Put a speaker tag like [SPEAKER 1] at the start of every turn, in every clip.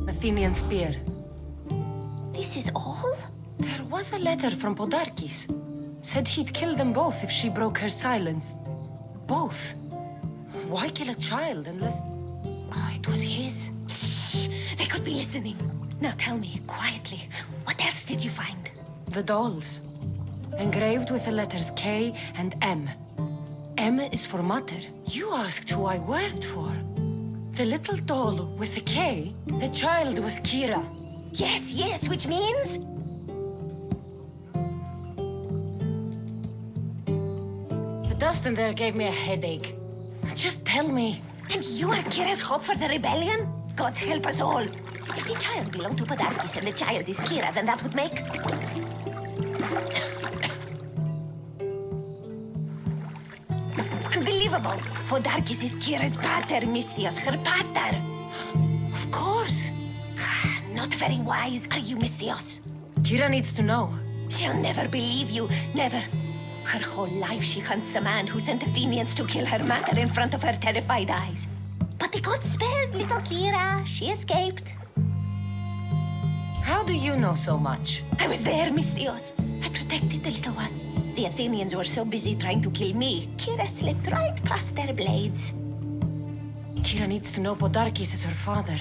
[SPEAKER 1] Athenian spear.
[SPEAKER 2] This is all?
[SPEAKER 1] There was a letter from Podarkis. Said he'd kill them both if she broke her silence. Both? Why kill a child unless... Oh, it was his.
[SPEAKER 2] Shh! They could be listening. Now tell me, quietly, what else did you find?
[SPEAKER 1] The dolls. Engraved with the letters K and M. M is for Mater. You asked who I worked for. The little doll with the K, the child was Kira.
[SPEAKER 2] Yes, which means?
[SPEAKER 1] The dust in there gave me a headache. Just tell me.
[SPEAKER 2] And you are Kira's hope for the rebellion? God help us all. If the child belonged to Podarkis and the child is Kira, then that would make... Unbelievable! Podarkis is Kira's pater, Misthios, her pater.
[SPEAKER 1] Of course.
[SPEAKER 2] Not very wise, are you, Misthios?
[SPEAKER 1] Kira needs to know.
[SPEAKER 2] She'll never believe you, never. Her whole life she hunts the man who sent Athenians to kill her mater in front of her terrified eyes. But the gods spared little Kira. She escaped.
[SPEAKER 1] How do you know so much?
[SPEAKER 2] I was there, Misthios. I protected the little one. The Athenians were so busy trying to kill me, Kira slipped right past their blades.
[SPEAKER 1] Kira needs to know Podarkis is her father.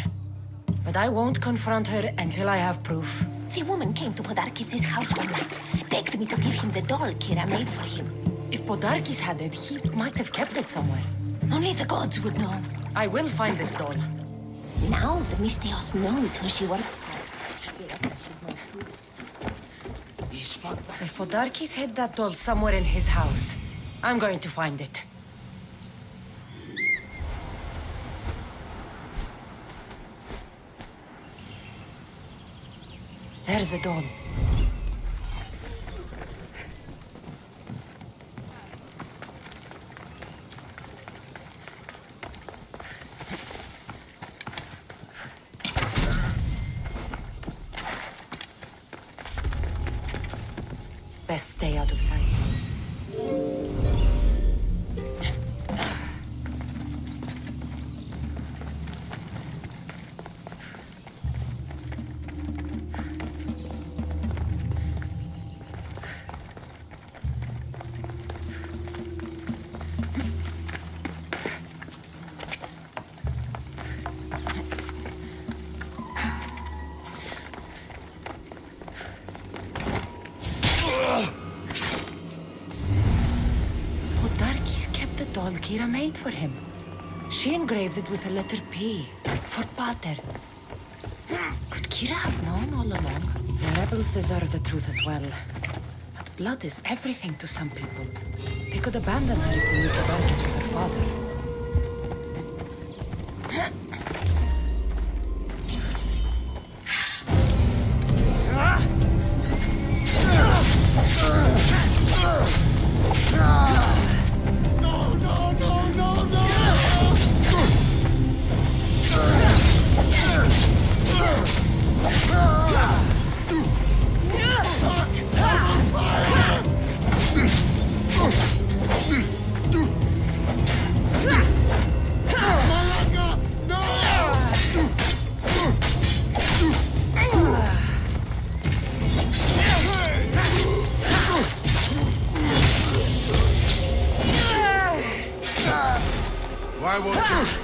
[SPEAKER 1] But I won't confront her until I have proof.
[SPEAKER 2] The woman came to Podarkis' house one night, begged me to give him the doll Kira made for him.
[SPEAKER 1] If Podarkis had it, he might have kept it somewhere.
[SPEAKER 2] Only the gods would know.
[SPEAKER 1] I will find this doll.
[SPEAKER 2] Now the Misthios knows who she works for.
[SPEAKER 1] If Podarkis hid that doll somewhere in his house, I'm going to find it. There's the doll. Best stay out of sight. Doll Kira made for him. She engraved it with the letter P, for Pater. Could Kira have known all along? The rebels deserve the truth as well. But blood is everything to some people. They could abandon her if they knew Podarkis was her father.
[SPEAKER 3] Why won't you?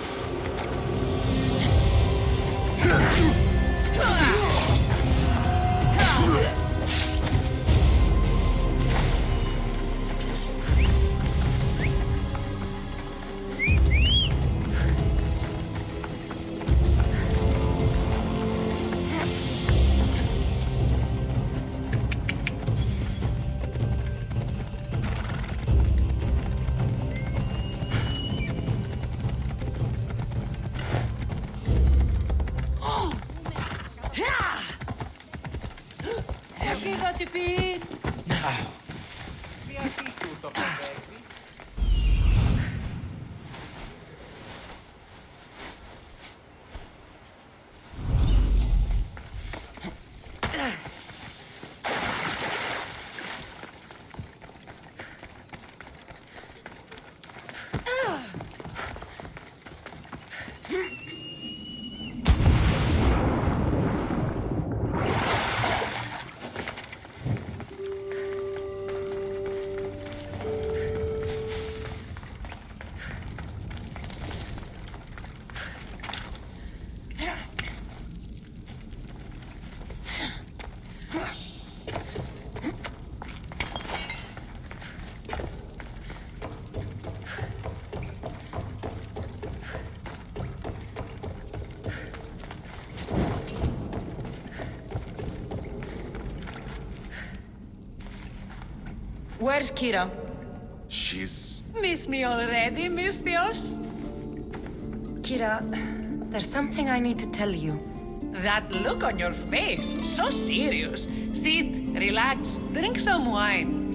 [SPEAKER 1] Where's Kira?
[SPEAKER 3] She's...
[SPEAKER 1] Miss me already, Mistios? Kira, there's something I need to tell you.
[SPEAKER 4] That look on your face, so serious. Sit, relax, drink some wine.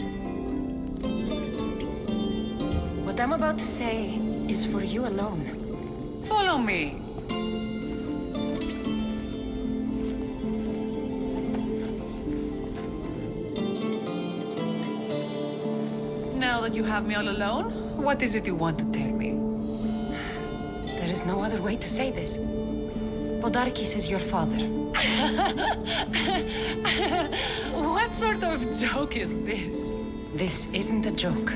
[SPEAKER 1] What I'm about to say is for you alone.
[SPEAKER 4] Follow me. Now that you have me all alone, what is it you want to tell me?
[SPEAKER 1] There is no other way to say this. Podarkis is your father.
[SPEAKER 4] What sort of joke is this?
[SPEAKER 1] This isn't a joke.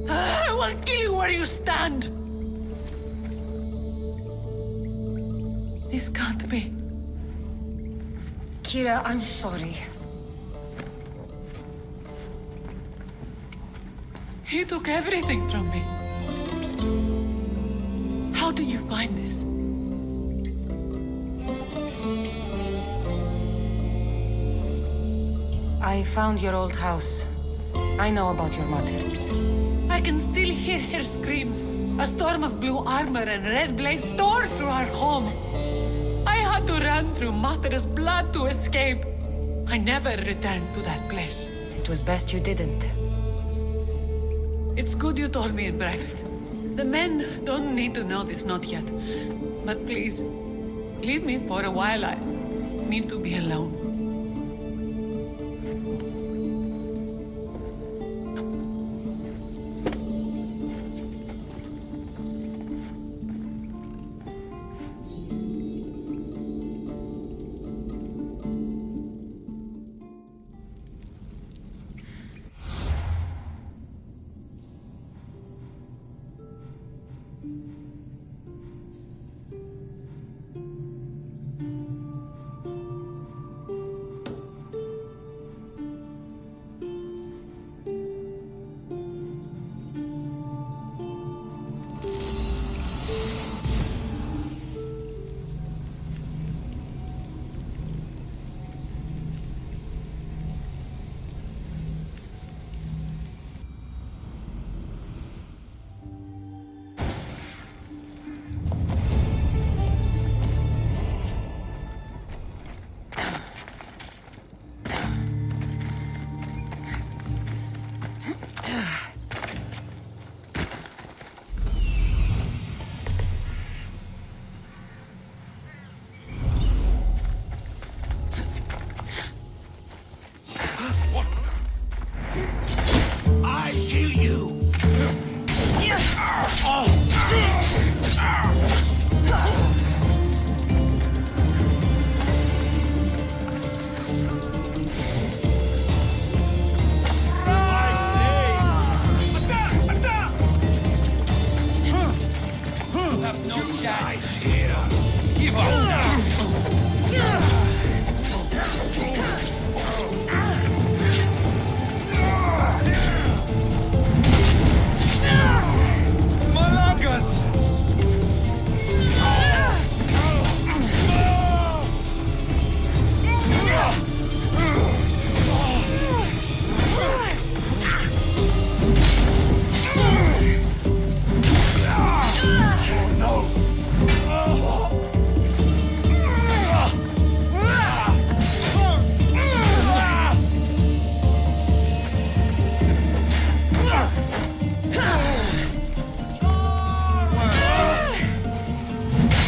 [SPEAKER 4] I will kill you where you stand! This can't be.
[SPEAKER 1] Kira, I'm sorry.
[SPEAKER 4] He took everything from me. How did you find this?
[SPEAKER 1] I found your old house. I know about your mother.
[SPEAKER 4] I can still hear her screams. A storm of blue armor and red blades tore through our home. I had to run through Mater's blood to escape. I never returned to that place.
[SPEAKER 1] It was best you didn't.
[SPEAKER 4] It's good you told me in private. The men don't need to know this, not yet. But please, leave me for a while. I need to be alone.
[SPEAKER 3] I kill you!
[SPEAKER 5] Have no chance here. Give up now. Malagas!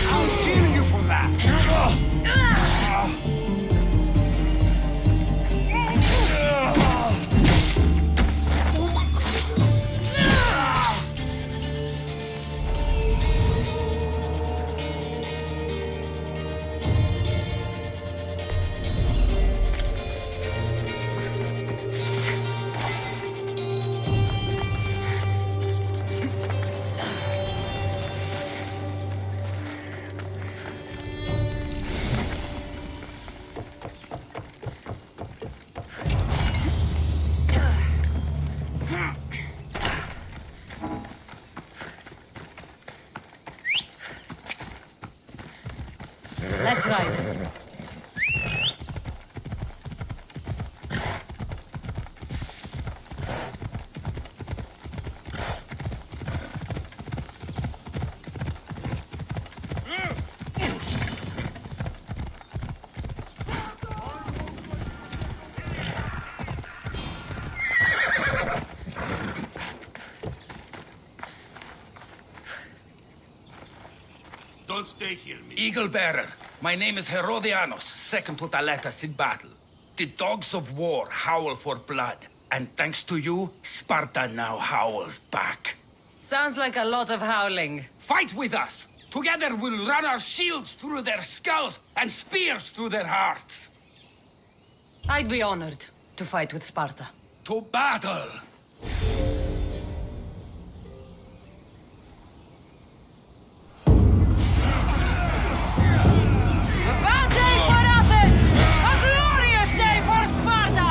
[SPEAKER 3] I'll kill you for that!
[SPEAKER 1] Let's ride.
[SPEAKER 3] Don't stay here, me.
[SPEAKER 5] Eagle Bearer, my name is Herodianos, second to Thaletas in battle. The dogs of war howl for blood, and thanks to you, Sparta now howls back.
[SPEAKER 4] Sounds like a lot of howling.
[SPEAKER 5] Fight with us! Together we'll run our shields through their skulls and spears through their hearts.
[SPEAKER 4] I'd be honored to fight with Sparta.
[SPEAKER 5] To battle!
[SPEAKER 4] A bad day for Athens! A glorious day for Sparta!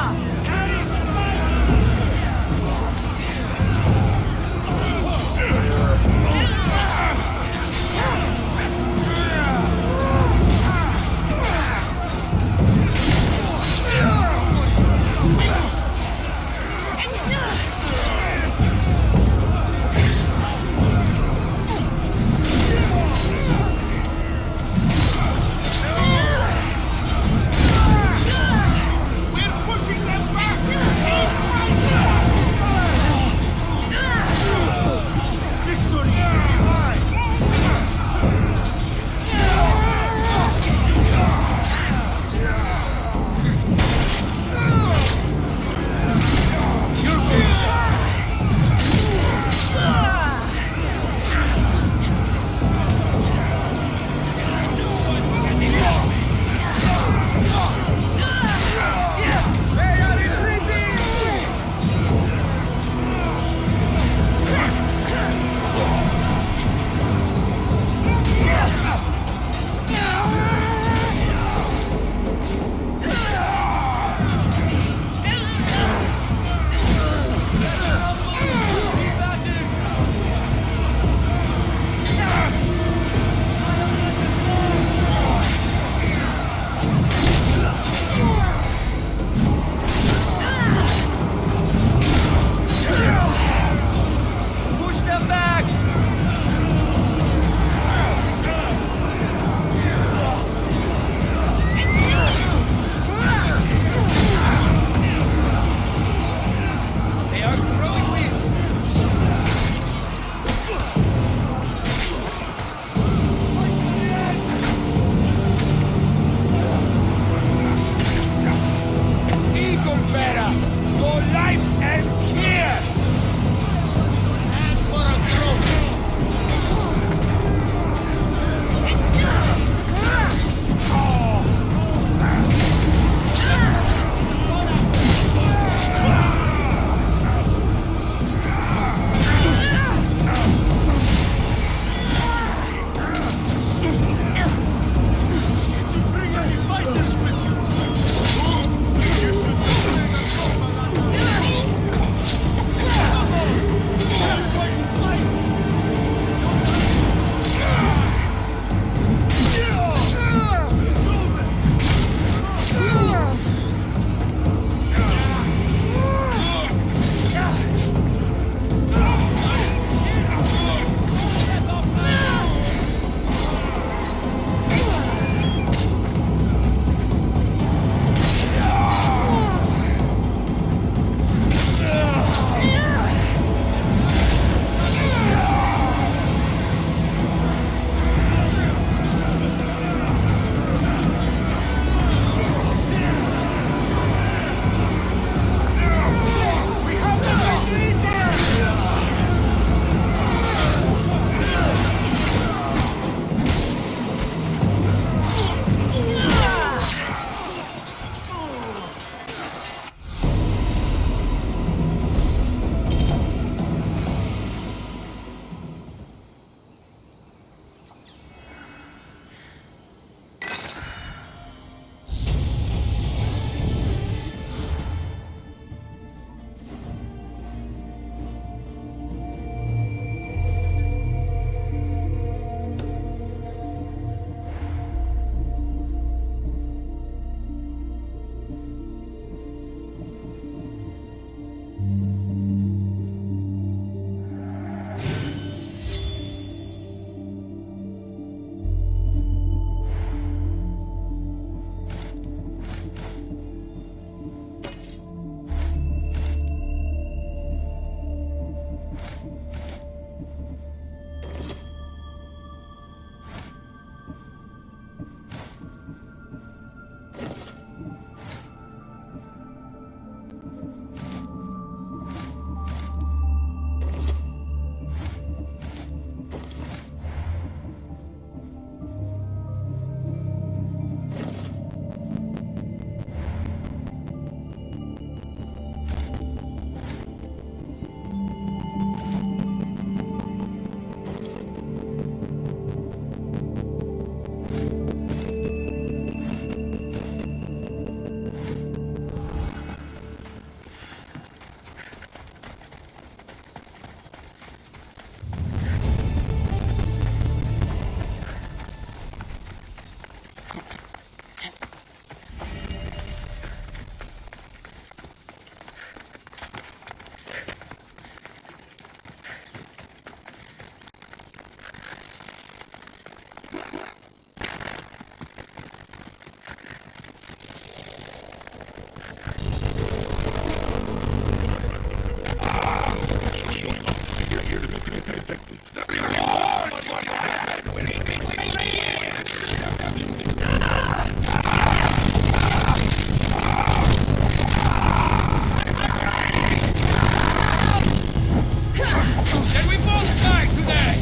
[SPEAKER 5] Can we both die today?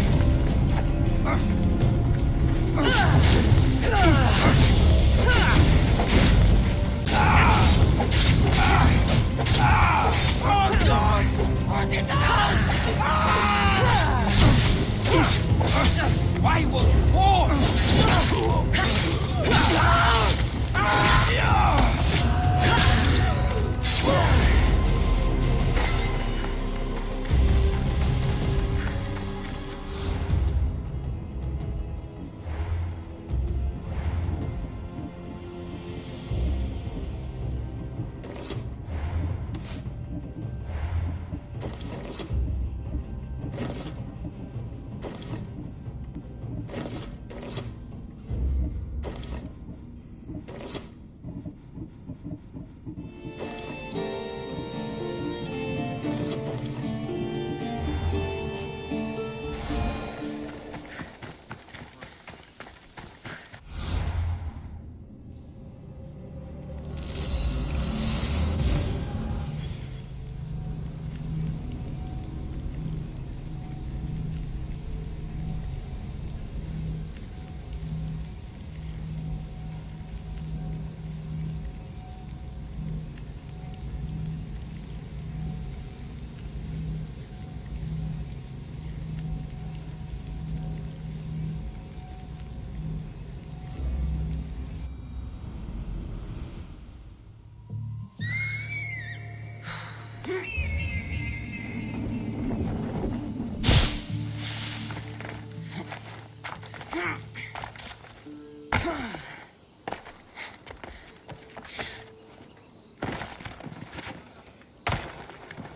[SPEAKER 5] Why was war?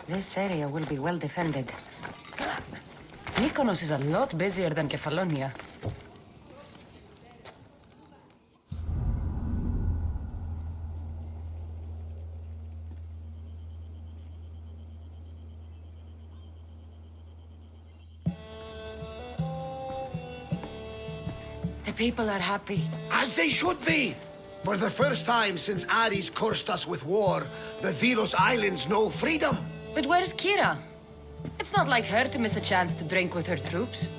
[SPEAKER 1] This area will be well defended. Mykonos is a lot busier than Kefalonia. The people are happy.
[SPEAKER 3] As they should be! For the first time since Ares cursed us with war, the Delos Islands know freedom!
[SPEAKER 1] But where's Kira? It's not like her to miss a chance to drink with her troops.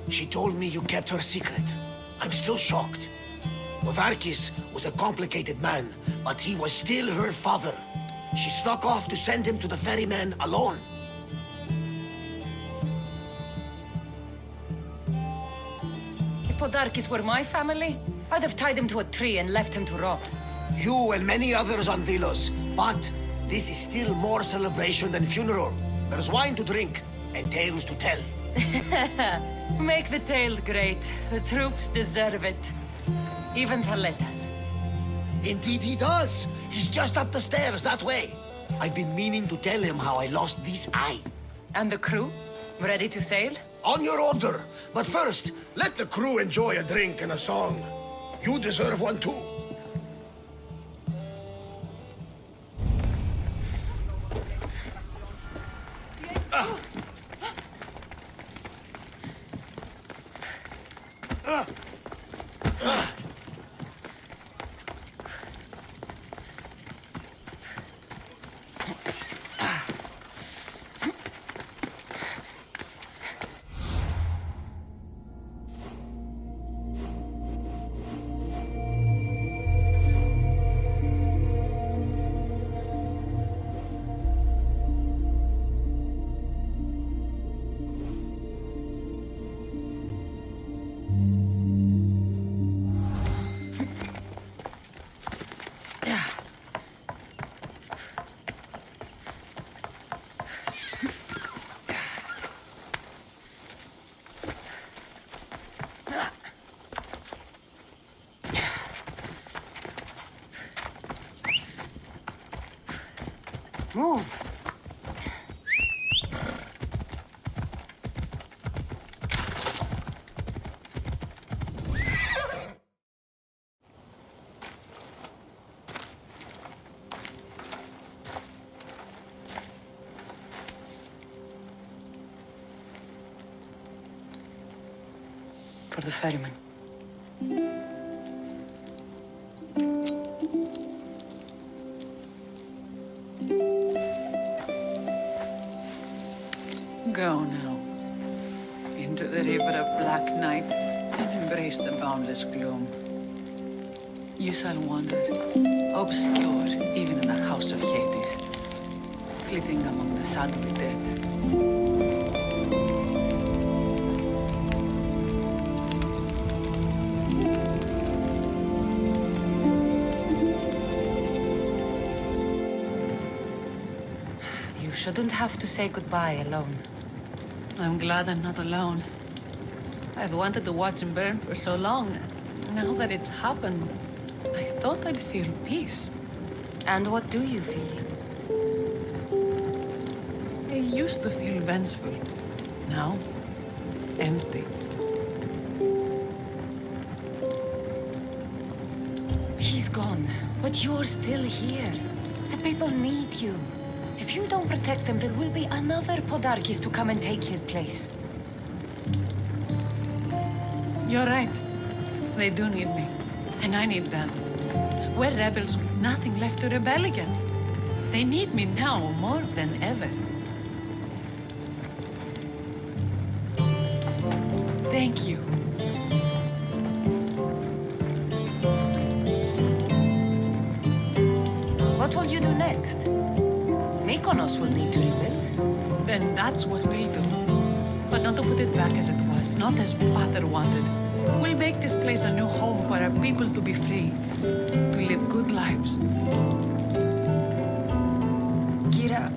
[SPEAKER 3] She told me you kept her secret. I'm still shocked. Odarkis was a complicated man, but he was still her father. She snuck off to send him to the ferryman alone.
[SPEAKER 1] If Podarkis were my family, I'd have tied him to a tree and left him to rot.
[SPEAKER 3] You and many others on Delos, but this is still more celebration than funeral. There's wine to drink and tales to tell.
[SPEAKER 1] Make the tale great. The troops deserve it. Even Thaletas.
[SPEAKER 3] Indeed he does. He's just up the stairs that way. I've been meaning to tell him how I lost this eye.
[SPEAKER 1] And the crew? Ready to sail?
[SPEAKER 3] On your order. But first, let the crew enjoy a drink and a song. You deserve one too.
[SPEAKER 1] Move. for the ferryman.
[SPEAKER 4] Go now. Into the river of black night and embrace the boundless gloom. You shall wander, obscure even in the house of Hades, flitting among the sadly dead.
[SPEAKER 1] You shouldn't have to say goodbye alone.
[SPEAKER 4] I'm glad I'm not alone. I've wanted to watch him burn for so long. Now that it's happened, I thought I'd feel peace.
[SPEAKER 1] And what do you feel?
[SPEAKER 4] I used to feel vengeful. Now, empty.
[SPEAKER 1] He's gone, but you're still here. The people need you. If you don't protect them, there will be another Podarkis to come and take his place.
[SPEAKER 4] You're right. They do need me. And I need them. We're rebels with nothing left to rebel against. They need me now more than ever. Thank you.
[SPEAKER 1] What will you do next? Mykonos will need to rebuild.
[SPEAKER 4] Then that's what we'll do. But not to put it back as it was, not as Pater wanted. We'll make this place a new home for our people to be free, to live good lives.
[SPEAKER 1] Kira,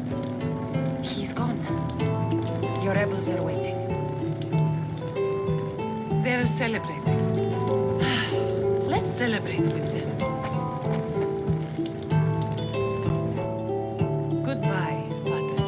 [SPEAKER 1] he's gone. Your rebels are waiting.
[SPEAKER 4] They're celebrating. Let's celebrate with them. Goodbye, Pater.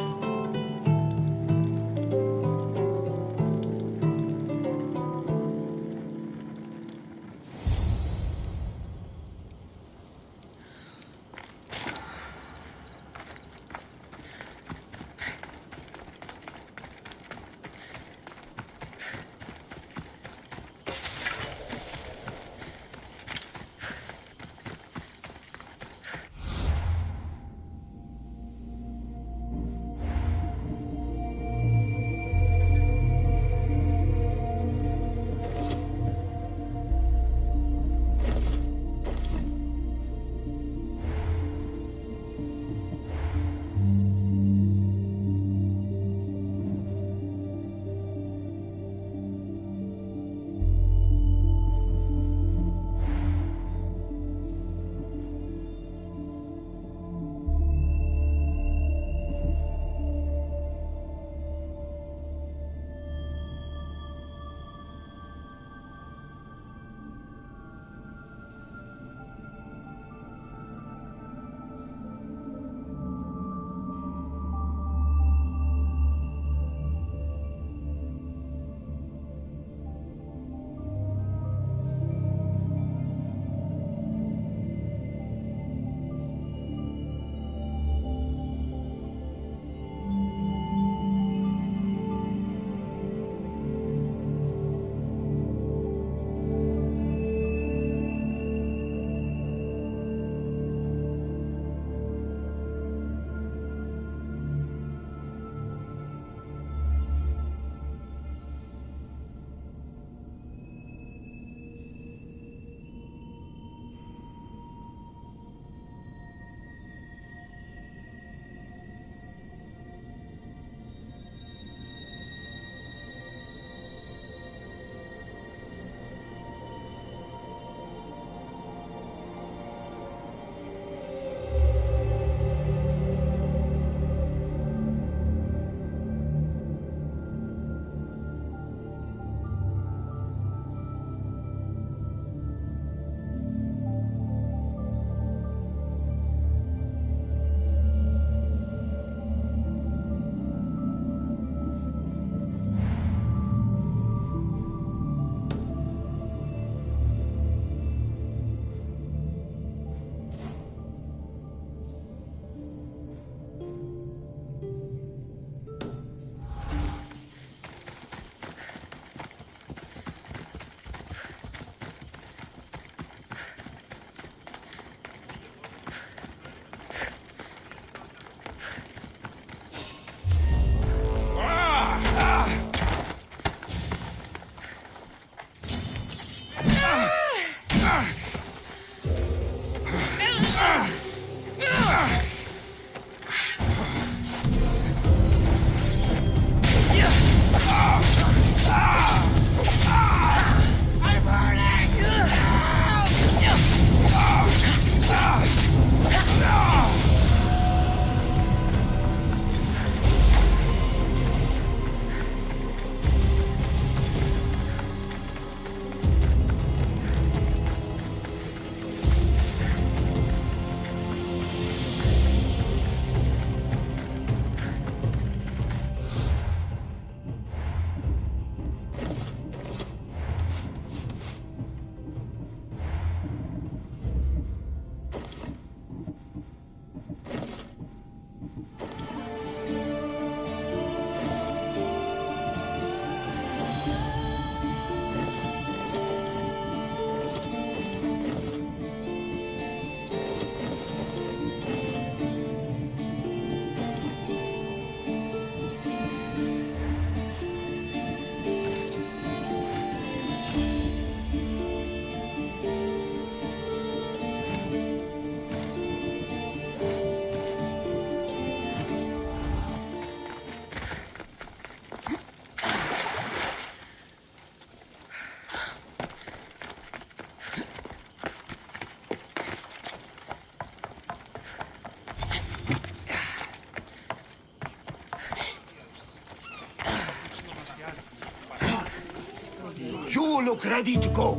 [SPEAKER 3] look ready to go.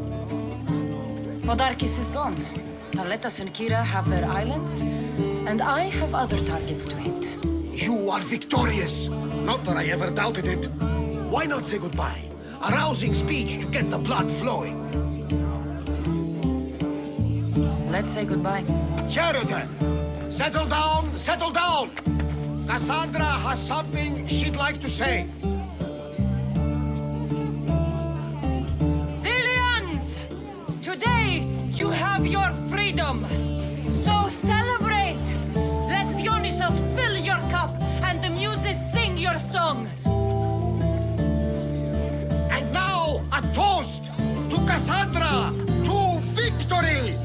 [SPEAKER 1] Podarkis is gone. Taletas and Kira have their islands, and I have other targets to hit.
[SPEAKER 3] You are victorious. Not that I ever doubted it. Why not say goodbye? A rousing speech to get the blood flowing.
[SPEAKER 1] Let's say goodbye.
[SPEAKER 3] Sheridan, settle down, settle down. Cassandra has something she'd like to say.
[SPEAKER 4] Villians! Today, you have your freedom. So celebrate! Let Dionysos fill your cup and the muses sing your songs.
[SPEAKER 3] And now, a toast to Cassandra, to victory!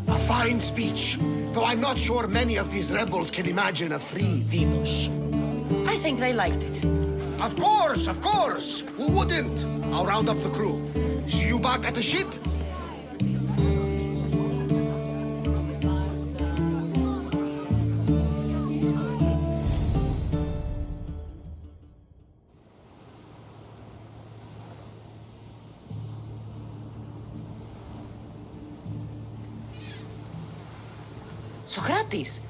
[SPEAKER 3] A fine speech, though I'm not sure many of these rebels can imagine a free Delos.
[SPEAKER 1] I think they liked it.
[SPEAKER 3] Of course, of course! Who wouldn't? I'll round up the crew. See you back at the ship?
[SPEAKER 1] Socrates!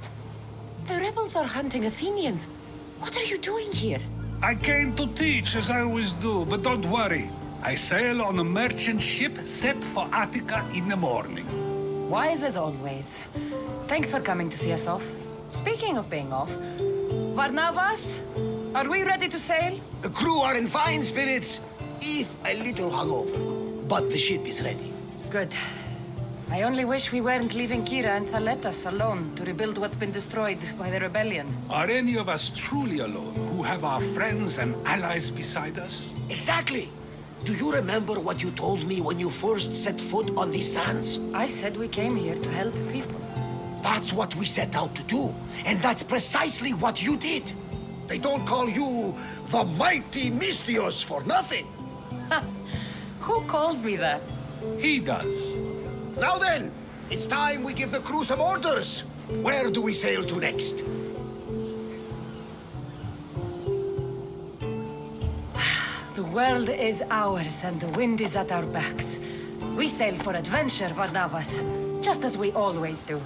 [SPEAKER 1] The rebels are hunting Athenians. What are you doing here?
[SPEAKER 6] I came to teach, as I always do, but don't worry. I sail on a merchant ship set for Attica in the morning.
[SPEAKER 1] Wise as always. Thanks for coming to see us off. Speaking of being off, Barnabas, are we ready to sail?
[SPEAKER 3] The crew are in fine spirits, if a little hungover. But the ship is ready.
[SPEAKER 1] Good. I only wish we weren't leaving Kira and Thaletas alone to rebuild what's been destroyed by the rebellion.
[SPEAKER 6] Are any of us truly alone, who have our friends and allies beside us?
[SPEAKER 3] Exactly! Do you remember what you told me when you first set foot on these sands?
[SPEAKER 1] I said we came here to help people.
[SPEAKER 3] That's what we set out to do, and that's precisely what you did. They don't call you the mighty Mystios for nothing.
[SPEAKER 1] Who calls me that?
[SPEAKER 6] He does.
[SPEAKER 3] Now then, it's time we give the crew some orders. Where do we sail to next?
[SPEAKER 1] The world is ours and the wind is at our backs. We sail for adventure, Varnavas, just as we always do.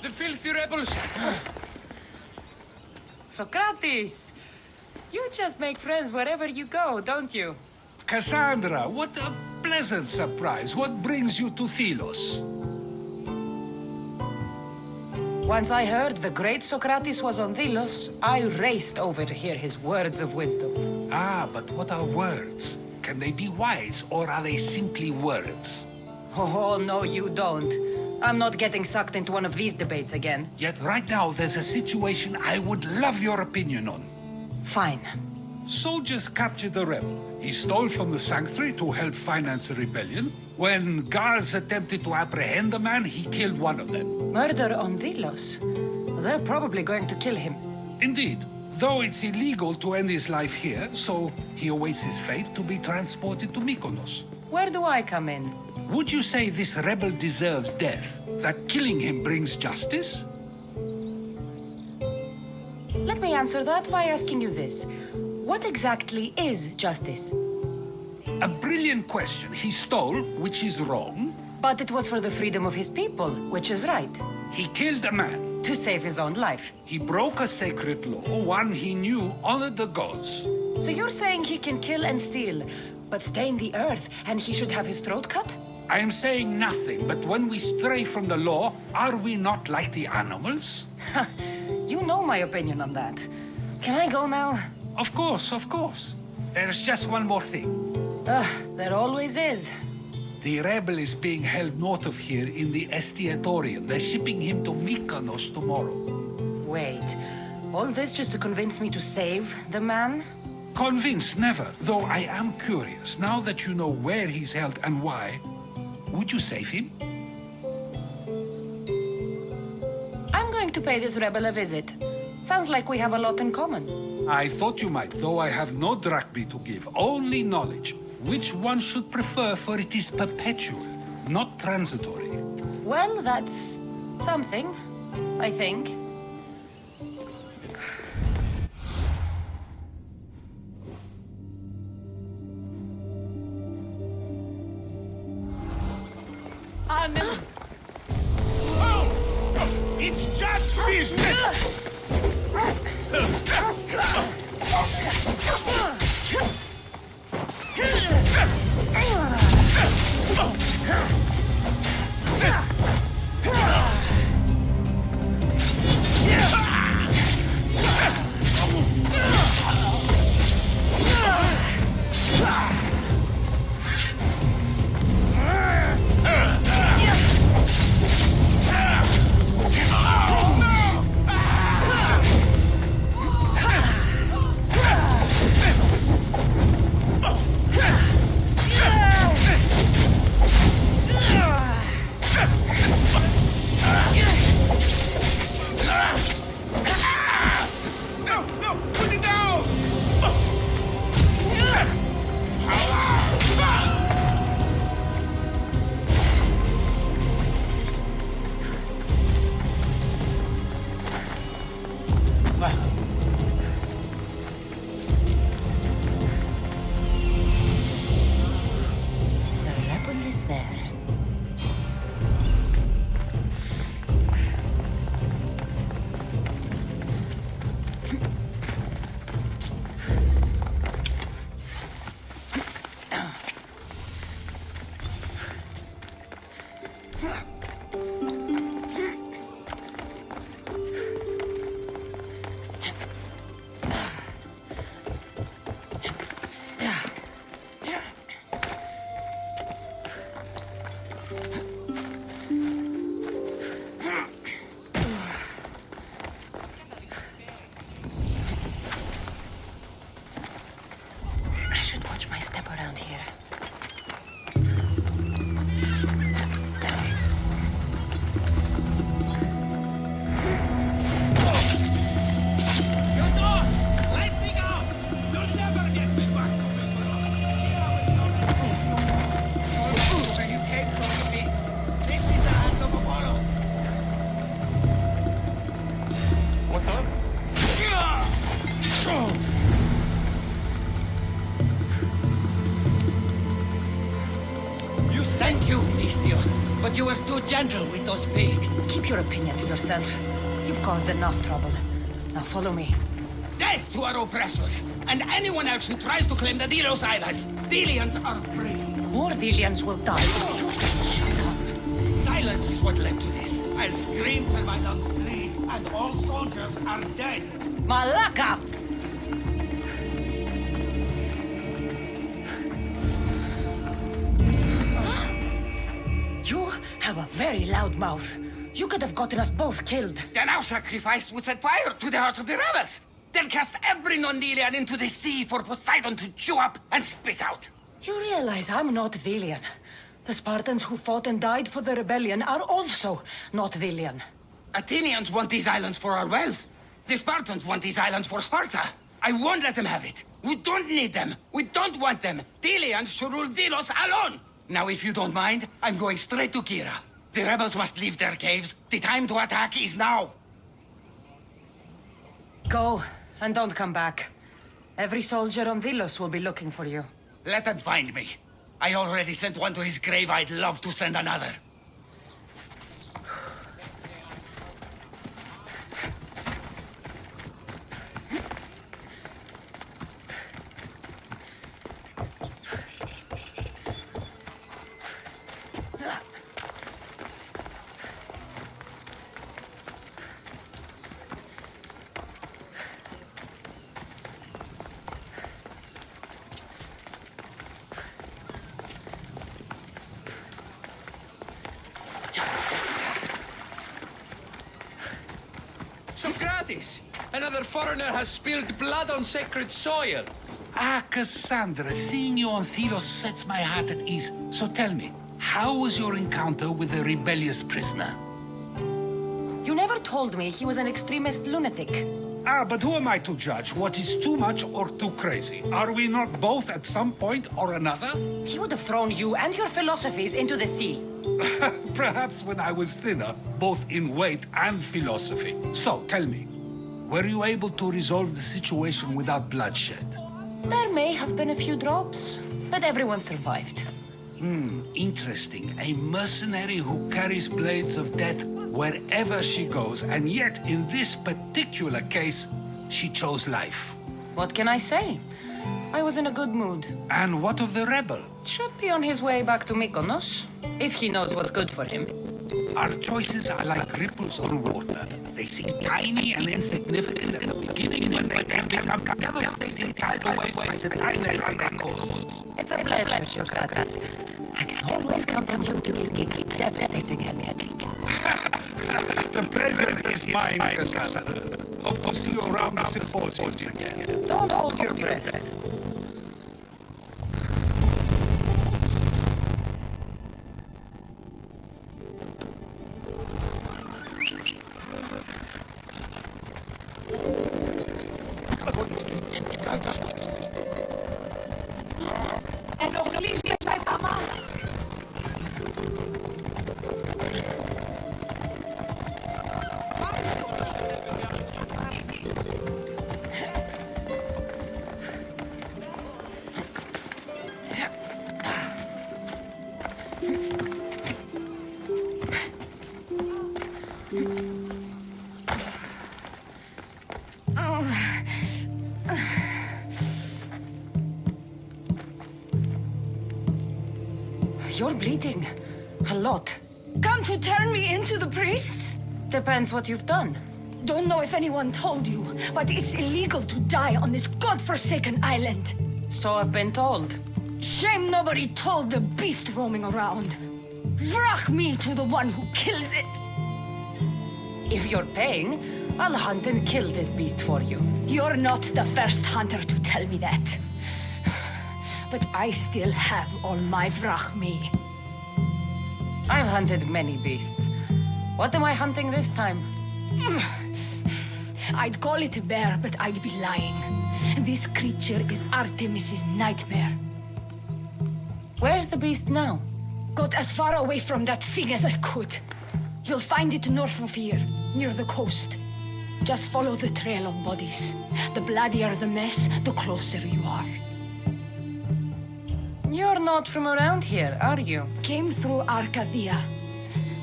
[SPEAKER 5] The filthy rebels!
[SPEAKER 1] Socrates! You just make friends wherever you go, don't you?
[SPEAKER 6] Cassandra, what a pleasant surprise. What brings you to Thelos?
[SPEAKER 1] Once I heard the great Socrates was on Delos, I raced over to hear his words of wisdom.
[SPEAKER 6] Ah, but what are words? Can they be wise, or are they simply words?
[SPEAKER 1] Oh, no, you don't. I'm not getting sucked into one of these debates again.
[SPEAKER 6] Yet right now, there's a situation I would love your opinion on.
[SPEAKER 1] Fine.
[SPEAKER 6] Soldiers captured the rebel. He stole from the sanctuary to help finance the rebellion. When guards attempted to apprehend the man, he killed one of them.
[SPEAKER 1] Murder on Delos. They're probably going to kill him.
[SPEAKER 6] Indeed. Though it's illegal to end his life here, so he awaits his fate to be transported to Mykonos.
[SPEAKER 1] Where do I come in?
[SPEAKER 6] Would you say this rebel deserves death? That killing him brings justice?
[SPEAKER 1] Let me answer that by asking you this. What exactly is justice?
[SPEAKER 6] A brilliant question. He stole, which is wrong.
[SPEAKER 1] But it was for the freedom of his people, which is right.
[SPEAKER 6] He killed a man.
[SPEAKER 1] To save his own life.
[SPEAKER 6] He broke a sacred law, one he knew honored the gods.
[SPEAKER 1] So you're saying he can kill and steal, but stain the earth, and he should have his throat cut?
[SPEAKER 6] I am saying nothing, but when we stray from the law, are we not like the animals?
[SPEAKER 1] You know my opinion on that. Can I go now?
[SPEAKER 6] Of course, of course. There's just one more thing.
[SPEAKER 1] There always is.
[SPEAKER 6] The rebel is being held north of here in the Estiatorium. They're shipping him to Mykonos tomorrow.
[SPEAKER 1] Wait, all this just to convince me to save the man?
[SPEAKER 6] Convinced, never. Though I am curious, now that you know where he's held and why, would you save him?
[SPEAKER 1] I'm going to pay this rebel a visit. Sounds like we have a lot in common.
[SPEAKER 6] I thought you might, though I have no drachmae to give, only knowledge. Which one should prefer, for it is perpetual, not transitory.
[SPEAKER 1] Well, that's something, I think.
[SPEAKER 4] Anna!
[SPEAKER 3] It's just business!
[SPEAKER 1] The rebel is there. I should watch my step around here.
[SPEAKER 7] Thank you, Mistios, but you were too gentle with those pigs.
[SPEAKER 1] Keep your opinion to yourself. You've caused enough trouble. Now follow me.
[SPEAKER 5] Death to our oppressors, and anyone else who tries to claim the Delos Islands. Delians are free.
[SPEAKER 1] More Delians will die if you don't shut up.
[SPEAKER 5] Silence is what led to this. I'll scream till my lungs bleed, and all soldiers are dead.
[SPEAKER 1] Malaka! have a very loud mouth. You could have gotten us both killed.
[SPEAKER 5] Then our sacrifice would set fire to the hearts of the rebels. Then cast every non-Delian into the sea for Poseidon to chew up and spit out.
[SPEAKER 1] You realize I'm not Delian. The Spartans who fought and died for the rebellion are also not Delian.
[SPEAKER 5] Athenians want these islands for our wealth. The Spartans want these islands for Sparta. I won't let them have it. We don't need them. We don't want them. Delians should rule Delos alone. Now, if you don't mind, I'm going straight to Kira. The rebels must leave their caves. The time to attack is now.
[SPEAKER 1] Go, and don't come back. Every soldier on Delos will be looking for you.
[SPEAKER 5] Let them find me. I already sent one to his grave. I'd love to send another.
[SPEAKER 7] Socrates! Another foreigner has spilled blood on sacred soil.
[SPEAKER 6] Ah, Cassandra, seeing you on Thelos sets my heart at ease. So tell me, how was your encounter with the rebellious prisoner?
[SPEAKER 1] You never told me he was an extremist lunatic.
[SPEAKER 6] Ah, but who am I to judge what is too much or too crazy? Are we not both at some point or another?
[SPEAKER 1] He would have thrown you and your philosophies into the sea.
[SPEAKER 6] Perhaps when I was thinner, both in weight and philosophy. So, tell me, were you able to resolve the situation without bloodshed?
[SPEAKER 1] There may have been a few drops, but everyone survived.
[SPEAKER 6] Interesting. A mercenary who carries blades of death wherever she goes, and yet, in this particular case, she chose life.
[SPEAKER 1] What can I say? I was in a good mood.
[SPEAKER 6] And what of the rebel?
[SPEAKER 1] Should be on his way back to Mykonos, if he knows what's good for him.
[SPEAKER 6] Our choices are like ripples on water. They seem tiny and insignificant at the beginning, and they can become devastating tidal waves by the time they run their course.
[SPEAKER 1] It's a pleasure, Socrates. I can always count on you to give me a devastating headache.
[SPEAKER 6] The pleasure is mine, Cassandra. Hope to see you around the symposium again.
[SPEAKER 1] Don't hold your breath. You're bleeding. A lot.
[SPEAKER 8] Come to turn me into the priests?
[SPEAKER 1] Depends what you've done.
[SPEAKER 8] Don't know if anyone told you, but it's illegal to die on this godforsaken island.
[SPEAKER 1] So I've been told.
[SPEAKER 8] Shame nobody told the beast roaming around. Vrach me to the one who kills it.
[SPEAKER 1] If you're paying, I'll hunt and kill this beast for you.
[SPEAKER 8] You're not the first hunter to tell me that. But I still have all my vrach me.
[SPEAKER 1] I've hunted many beasts. What am I hunting this time?
[SPEAKER 8] I'd call it a bear, but I'd be lying. This creature is Artemis's nightmare.
[SPEAKER 1] Where's the beast now?
[SPEAKER 8] Got as far away from that thing as I could. You'll find it north of here, near the coast. Just follow the trail of bodies. The bloodier the mess, the closer you are.
[SPEAKER 1] You're not from around here, are you?
[SPEAKER 8] Came through Arcadia,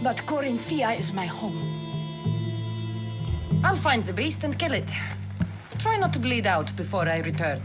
[SPEAKER 8] but Corinthia is my home.
[SPEAKER 1] I'll find the beast and kill it. Try not to bleed out before I return.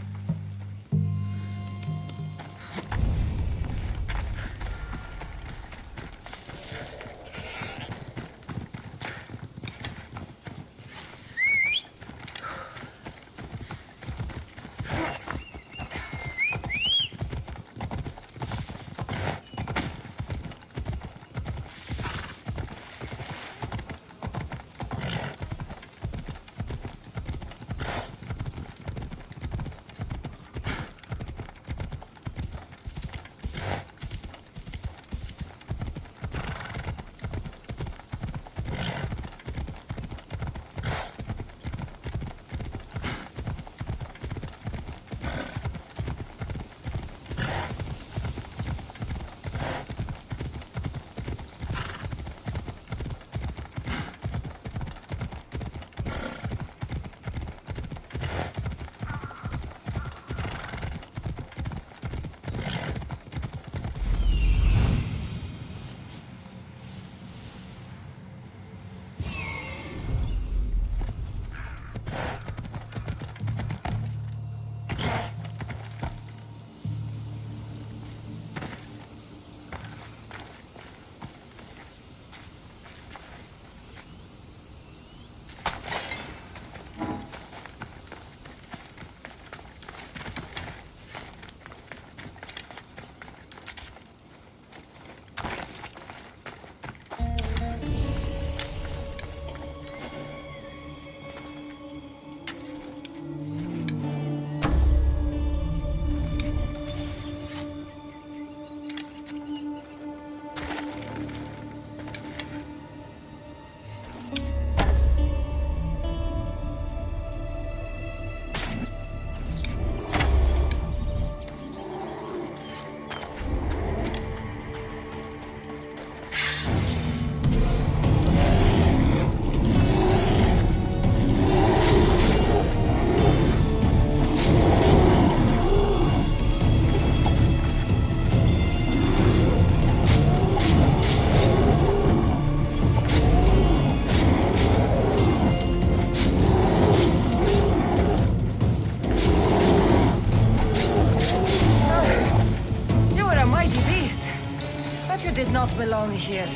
[SPEAKER 1] here.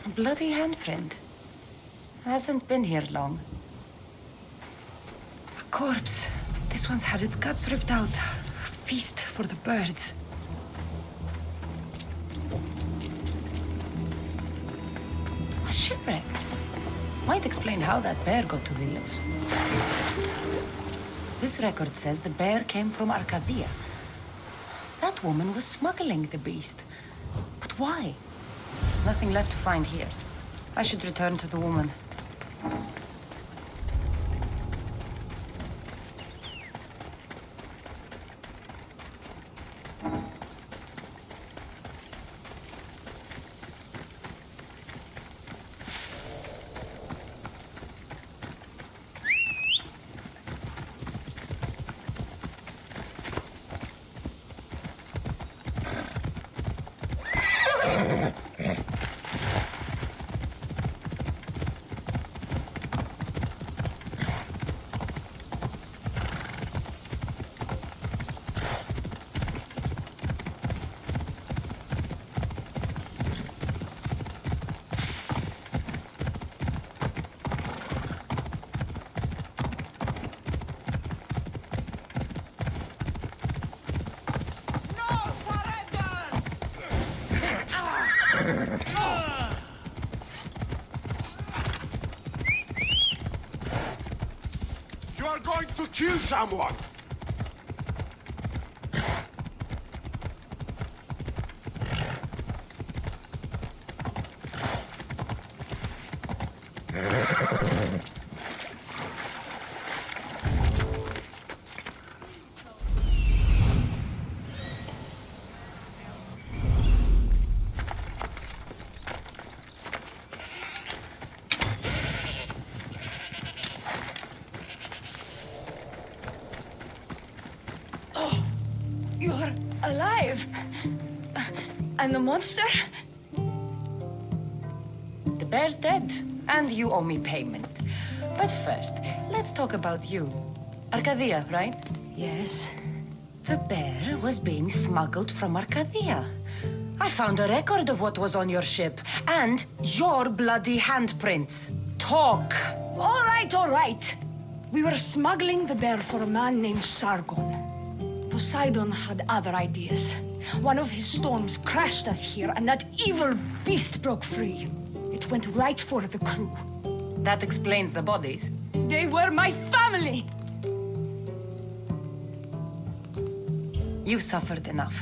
[SPEAKER 1] A bloody handprint. Hasn't been here long. A corpse. This one's had its guts ripped out. A feast for the birds. A shipwreck. Might explain how that bear got to Delos. This record says the bear came from Arcadia. That woman was smuggling the beast. But why? There's nothing left to find here. I should return to the woman.
[SPEAKER 9] You are going to kill someone!
[SPEAKER 8] You're alive. And the monster?
[SPEAKER 1] The bear's dead, and you owe me payment. But first, let's talk about you. Arcadia, right?
[SPEAKER 8] Yes.
[SPEAKER 1] The bear was being smuggled from Arcadia. I found a record of what was on your ship, and your bloody handprints. Talk!
[SPEAKER 8] All right. We were smuggling the bear for a man named Sargon. Poseidon had other ideas. One of his storms crashed us here, and that evil beast broke free. It went right for the crew.
[SPEAKER 1] That explains the bodies.
[SPEAKER 8] They were my family!
[SPEAKER 1] You've suffered enough.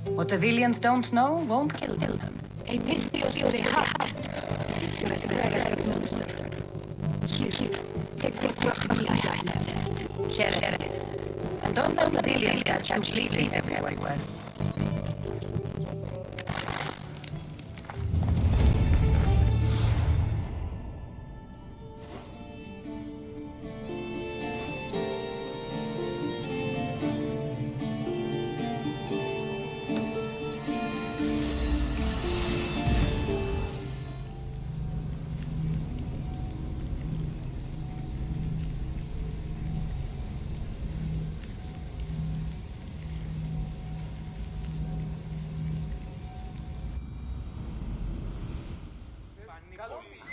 [SPEAKER 1] What the Villians don't know won't kill them.
[SPEAKER 8] A mysterio de hat. You're as rare as a monster. Here, take what I have left.
[SPEAKER 1] Here. And don't let the Villians catch you bleeding everywhere.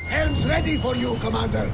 [SPEAKER 3] Helm's ready for you, Commander.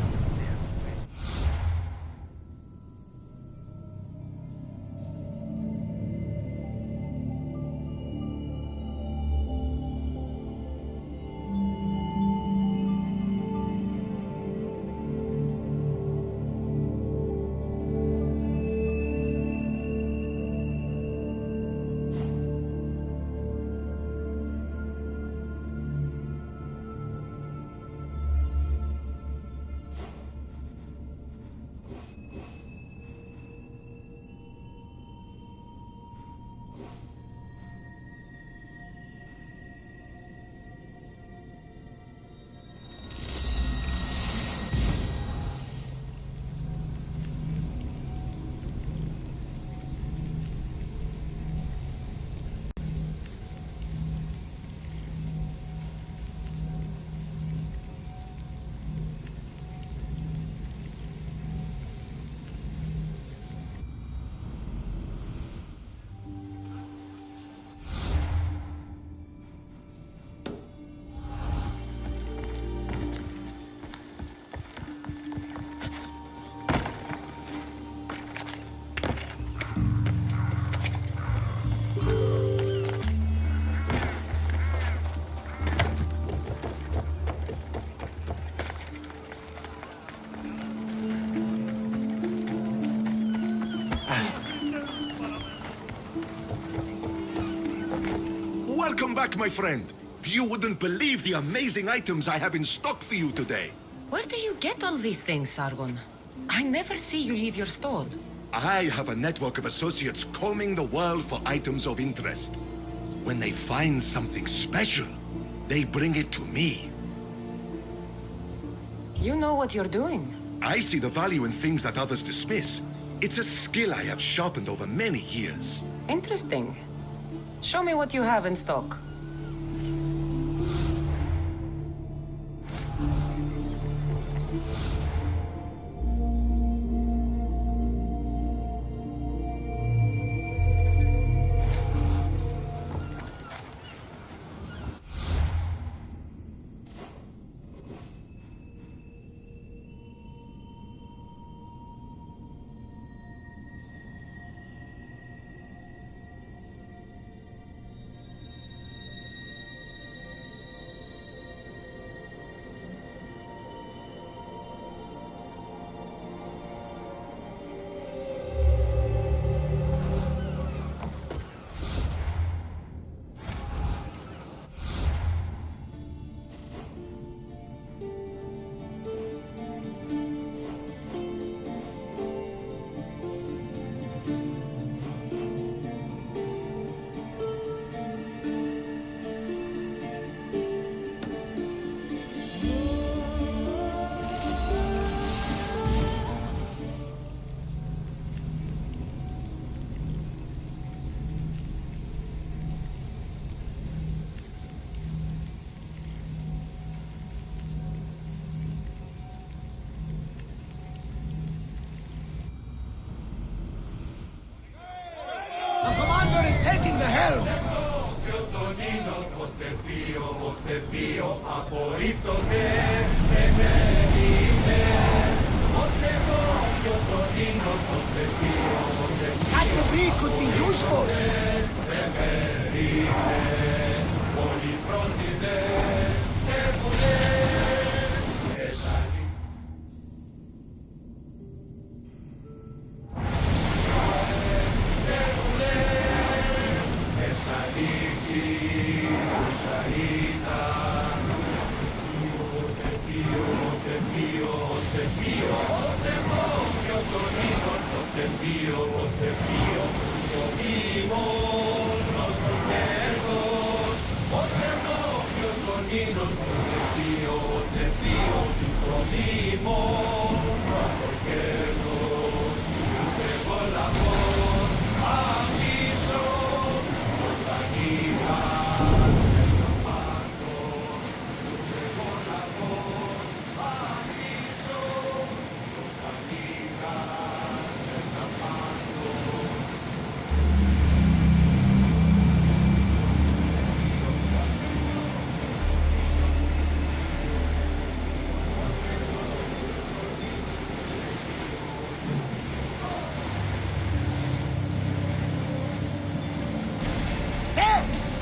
[SPEAKER 9] Welcome back, my friend. You wouldn't believe the amazing items I have in stock for you today.
[SPEAKER 1] Where do you get all these things, Sargon? I never see you leave your stall.
[SPEAKER 9] I have a network of associates combing the world for items of interest. When they find something special, they bring it to me.
[SPEAKER 1] You know what you're doing.
[SPEAKER 9] I see the value in things that others dismiss. It's a skill I have sharpened over many years.
[SPEAKER 1] Interesting. Show me what you have in stock.
[SPEAKER 3] The commander is taking the helm! That debris could be useful!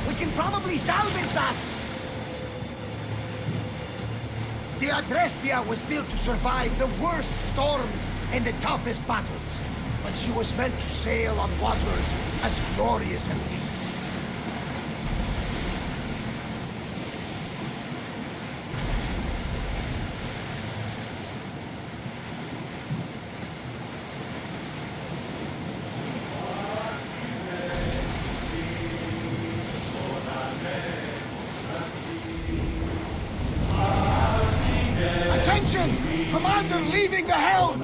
[SPEAKER 3] We can probably salvage that! The Adrestia was built to survive the worst storms and the toughest battles. But she was meant to sail on waters as glorious as these. Attention! Commander leaving the helm!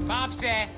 [SPEAKER 5] Papse!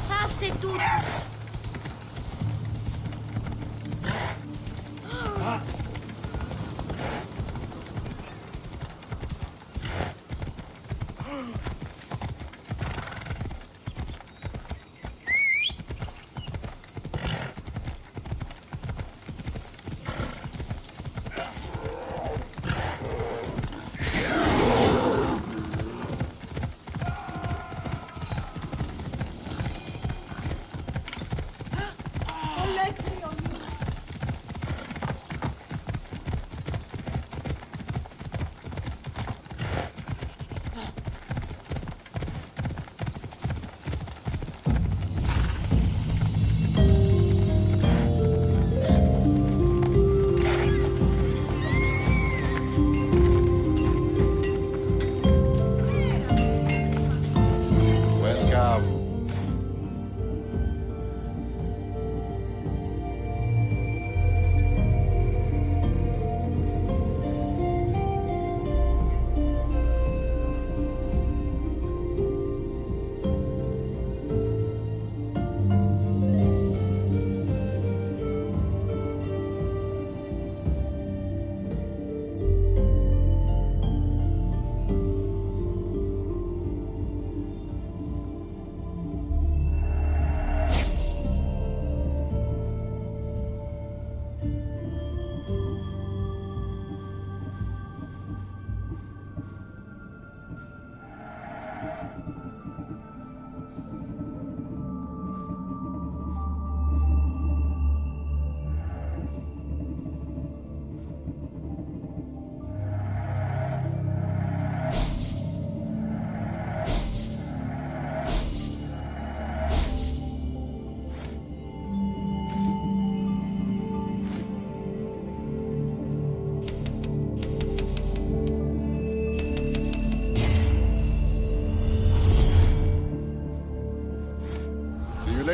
[SPEAKER 2] Papse, tu...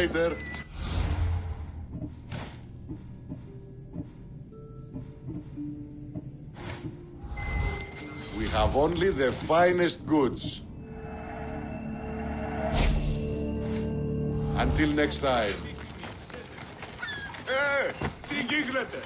[SPEAKER 10] later. We have only the finest goods. Until next time. Τι γίνεται?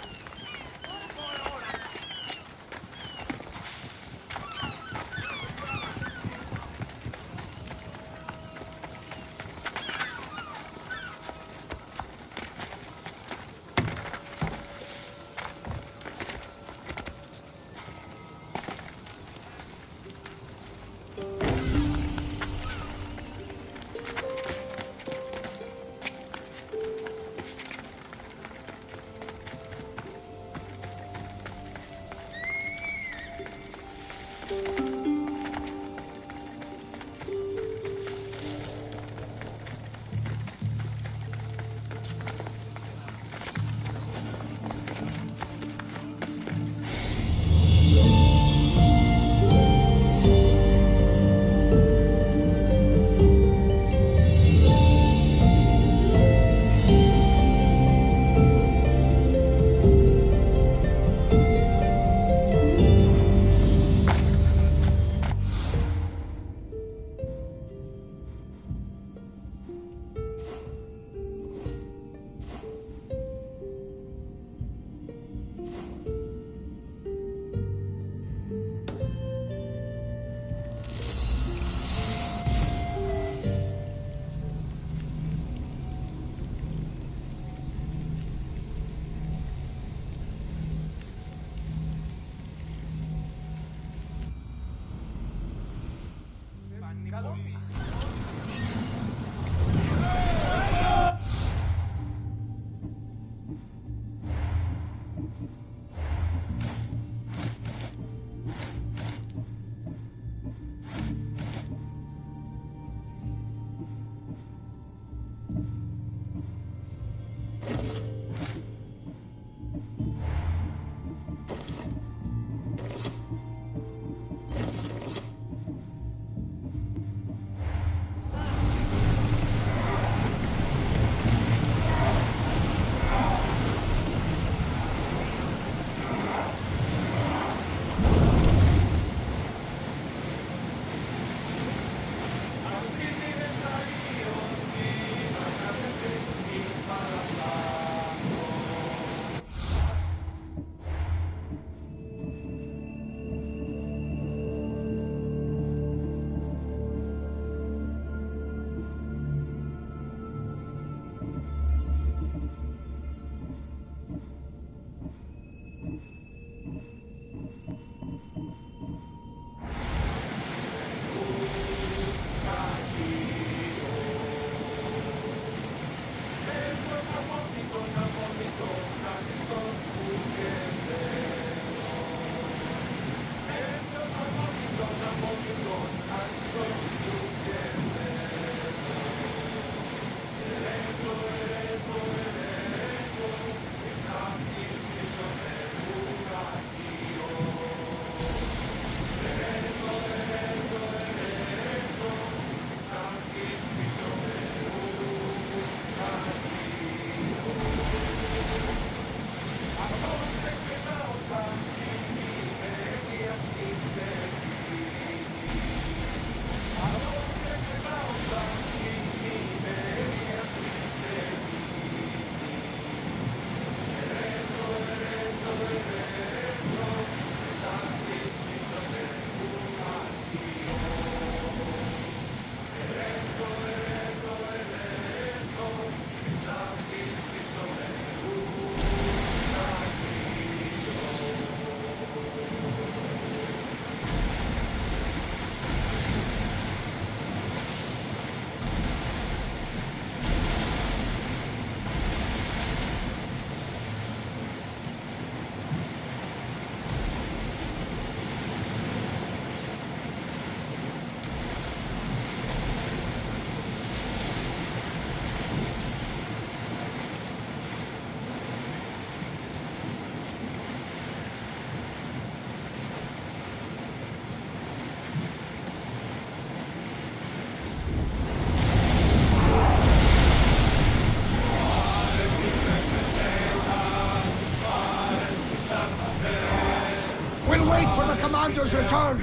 [SPEAKER 3] commander's return!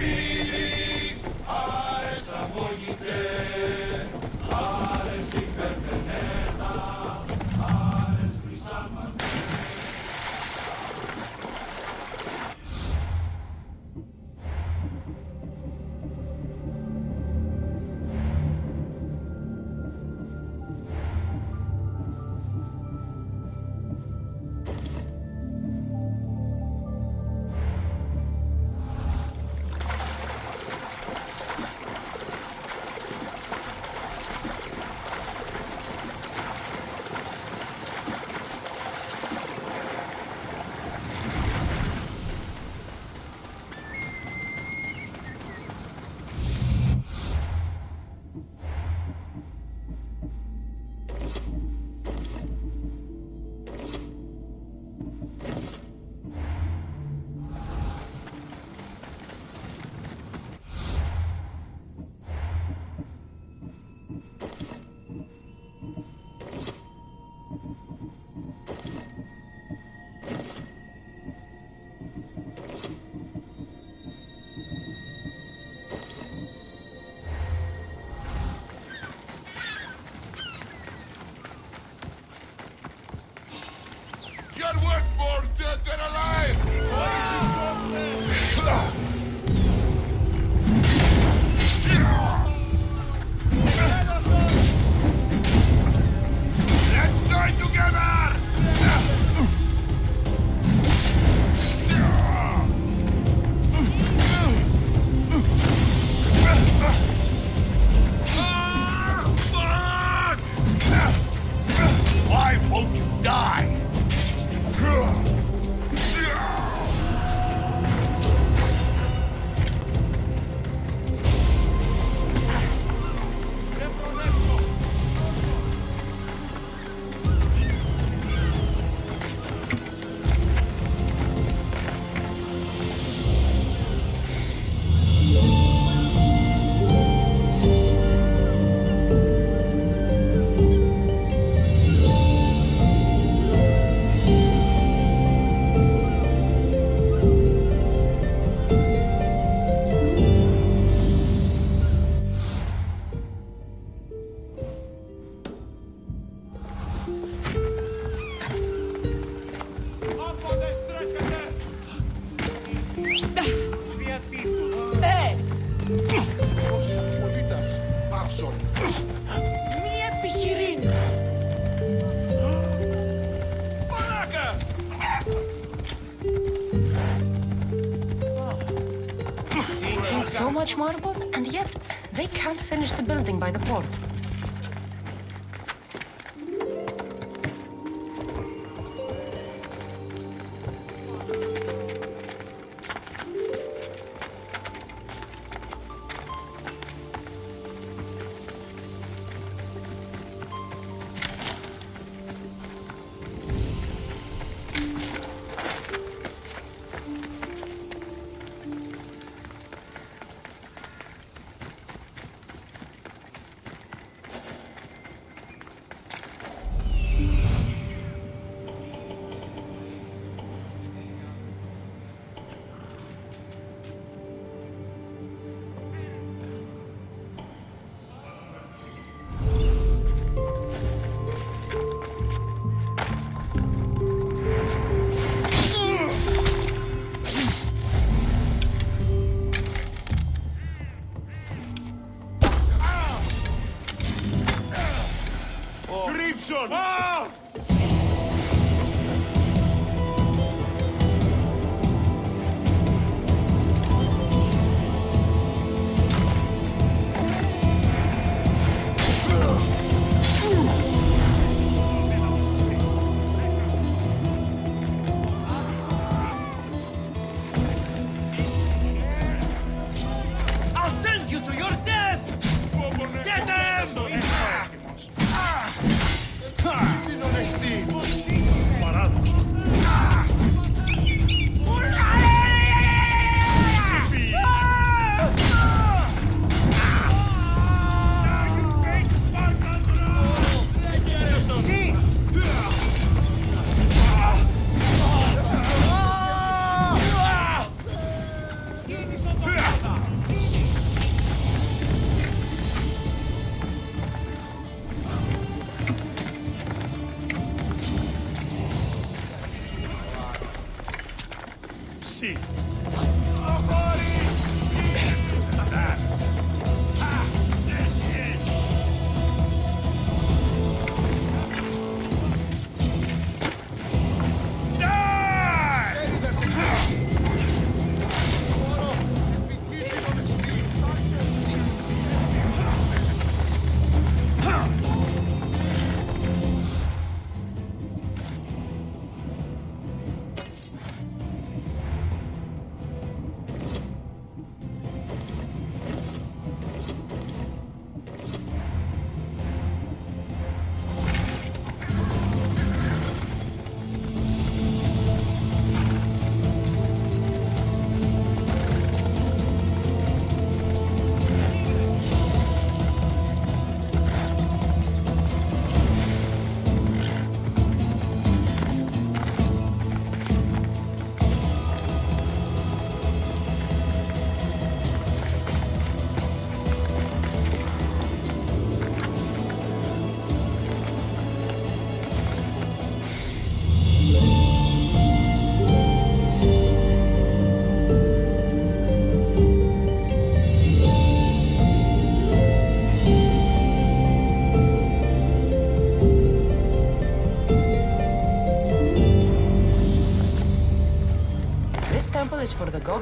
[SPEAKER 10] You're worth more dead than alive! Let's join together! Why won't you die?
[SPEAKER 1] So much marble, and yet they can't finish the building by the port.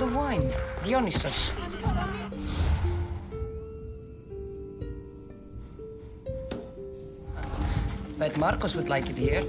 [SPEAKER 1] of wine, Dionysus. Bet Marcos would like it here.